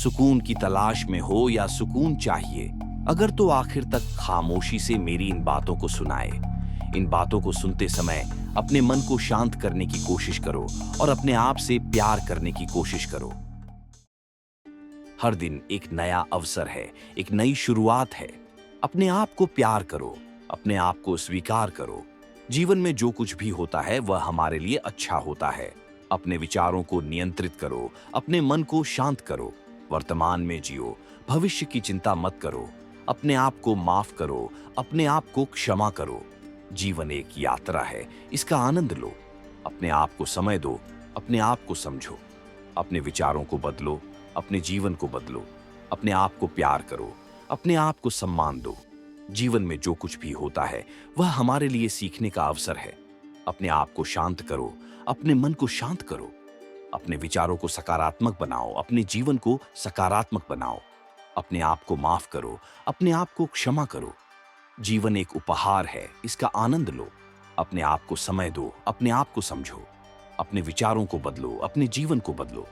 सुकून की तलाश में हो या सुकून चाहिए, अगर तो आखिर तक खामोशी से मेरी इन बातों को सुनाए। इन बातों को सुनते समय अपने मन को शांत करने की कोशिश करो और अपने आप से प्यार करने की कोशिश करो। हर दिन एक नया अवसर है, एक नई शुरुआत है। अपने आप को प्यार करो, अपने आप को स्वीकार करो। जीवन में जो कुछ भी होता है वह हमारे लिए अच्छा होता है। अपने विचारों को नियंत्रित करो, अपने मन को शांत करो। वर्तमान में जियो, भविष्य की चिंता मत करो। अपने आप को माफ करो, अपने आप को क्षमा करो। जीवन एक यात्रा है, इसका आनंद लो। अपने आप को समय दो, अपने आप को समझो। अपने विचारों को बदलो, अपने जीवन को बदलो। अपने आप को प्यार करो, अपने आप को सम्मान दो। जीवन में जो कुछ भी होता है वह हमारे लिए सीखने का अवसर है। अपने आप को शांत करो, अपने मन को शांत करो। अपने विचारों को सकारात्मक बनाओ, अपने जीवन को सकारात्मक बनाओ। अपने आप को माफ करो, अपने आप को क्षमा करो। जीवन एक उपहार है, इसका आनंद लो। अपने आप को समय दो, अपने आप को समझो। अपने विचारों को बदलो, अपने जीवन को बदलो।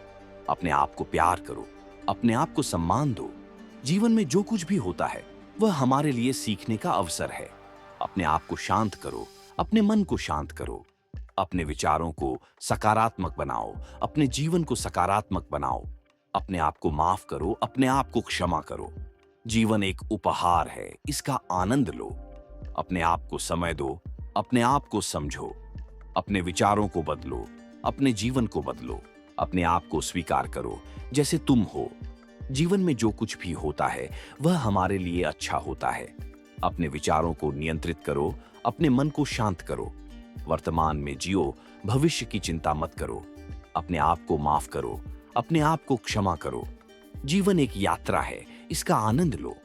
अपने आप को प्यार करो, अपने आप को सम्मान दो। जीवन में जो कुछ भी होता है वह हमारे लिए सीखने का अवसर है। अपने आप को शांत करो, अपने मन को शांत करो। अपने विचारों को सकारात्मक बनाओ, अपने जीवन को सकारात्मक बनाओ। अपने आप को माफ करो, अपने आप को क्षमा करो। जीवन एक उपहार है, इसका आनंद लो। अपने आप को समय दो, अपने आप को समझो। अपने विचारों को बदलो, अपने जीवन को बदलो। अपने आप को स्वीकार करो जैसे तुम हो। जीवन में जो कुछ भी होता है वह हमारे लिए अच्छा होता है। अपने विचारों को नियंत्रित करो, अपने मन को शांत करो। वर्तमान में जियो, भविष्य की चिंता मत करो। अपने आप को माफ करो, अपने आप को क्षमा करो। जीवन एक यात्रा है, इसका आनंद लो।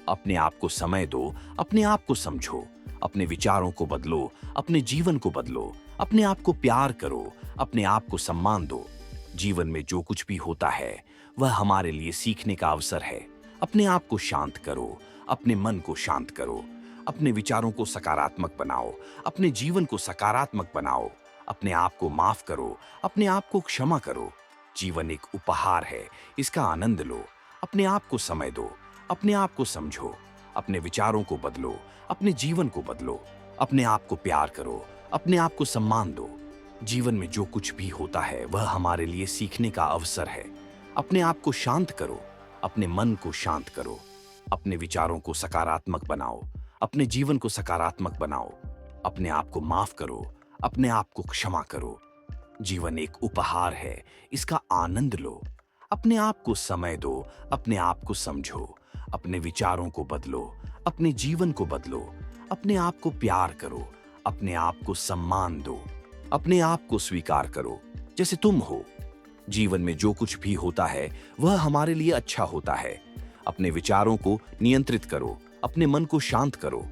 अपने आप को समय दो, अपने आप को समझो। अपने विचारों को बदलो, अपने जीवन को बदलो। अपने आप को प्यार करो, अपने आप को सम्मान दो। जीवन में जो कुछ भी होता है वह हमारे लिए सीखने का अवसर है। अपने आप को शांत करो, अपने मन को शांत करो। अपने विचारों को सकारात्मक बनाओ, अपने जीवन को सकारात्मक बनाओ। अपने आप को माफ करो, अपने आप को क्षमा करो। जीवन एक उपहार है, इसका आनंद लो। अपने आप को समय दो, अपने आप को समझो। अपने विचारों को बदलो, अपने जीवन को बदलो। अपने आप को प्यार करो, अपने आप को सम्मान दो। जीवन में जो कुछ भी होता है वह हमारे लिए सीखने का अवसर है। अपने आप को शांत करो, अपने मन को शांत करो। अपने विचारों को सकारात्मक बनाओ, अपने जीवन को सकारात्मक बनाओ। अपने आप को माफ करो, अपने आप को क्षमा करो। जीवन एक उपहार है, इसका आनंद लो। अपने आप को समय दो, अपने आप को समझो। अपने विचारों को बदलो, अपने जीवन को बदलो। अपने आप को प्यार करो, अपने आप को सम्मान दो। अपने आप को स्वीकार करो जैसे तुम हो। जीवन में जो कुछ भी होता है वह हमारे लिए अच्छा होता है। अपने विचारों को नियंत्रित करो, अपने मन को शांत करो।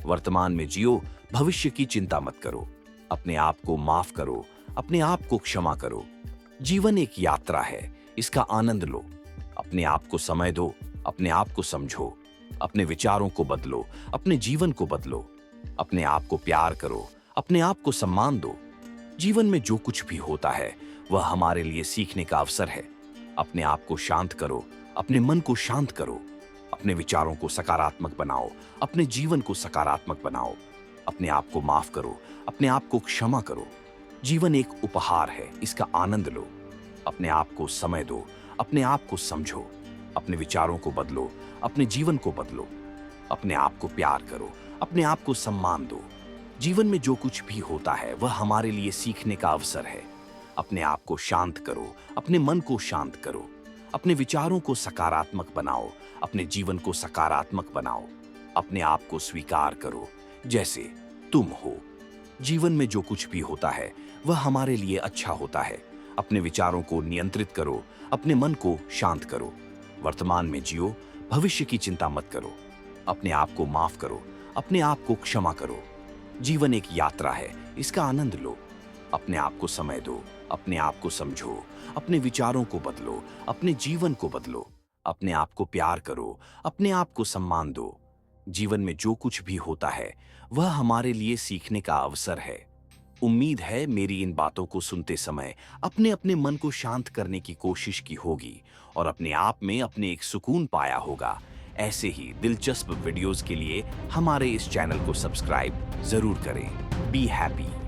वर्तमान में जियो, भविष्य की चिंता मत करो। अपने आप को माफ करो, अपने आप को क्षमा करो। जीवन एक यात्रा है, इसका आनंद लो। अपने आप को समय दो, अपने आप को समझो। अपने विचारों को बदलो, अपने जीवन को बदलो। अपने आप को प्यार करो, अपने आप को सम्मान दो। जीवन में जो कुछ भी होता है वह हमारे लिए सीखने का अवसर है। अपने आप को शांत करो, अपने मन को शांत करो। अपने विचारों को सकारात्मक बनाओ, अपने जीवन को सकारात्मक बनाओ। अपने आप को माफ करो, अपने आप को क्षमा करो। जीवन एक उपहार है, इसका आनंद लो। अपने आप को समय दो, अपने आप को समझो। अपने विचारों को बदलो, अपने जीवन को बदलो। अपने आप को प्यार करो, अपने आप को सम्मान दो। जीवन में जो कुछ भी होता है वह हमारे लिए सीखने का अवसर है। अपने आप को शांत करो, अपने मन को शांत करो। अपने विचारों को सकारात्मक बनाओ, अपने जीवन को सकारात्मक बनाओ। अपने आप को स्वीकार करो जैसे तुम हो। जीवन में जो कुछ भी होता है वह हमारे लिए अच्छा होता है। अपने विचारों को नियंत्रित करो, अपने मन को शांत करो। वर्तमान में जियो, भविष्य की चिंता मत करो। अपने आप को माफ करो, अपने आप को क्षमा करो। जीवन एक यात्रा है, इसका आनंद लो। अपने आप को समय दो, अपने आप को समझो। अपने विचारों को बदलो, अपने जीवन को बदलो। अपने आप को प्यार करो, अपने आप को सम्मान दो। जीवन में जो कुछ भी होता है वह हमारे लिए सीखने का अवसर है। उम्मीद है मेरी इन बातों को सुनते समय अपने अपने मन को शांत करने की कोशिश की होगी और अपने आप में अपने एक सुकून पाया होगा। ऐसे ही दिलचस्प वीडियोस के लिए हमारे इस चैनल को सब्सक्राइब जरूर करें। Be happy.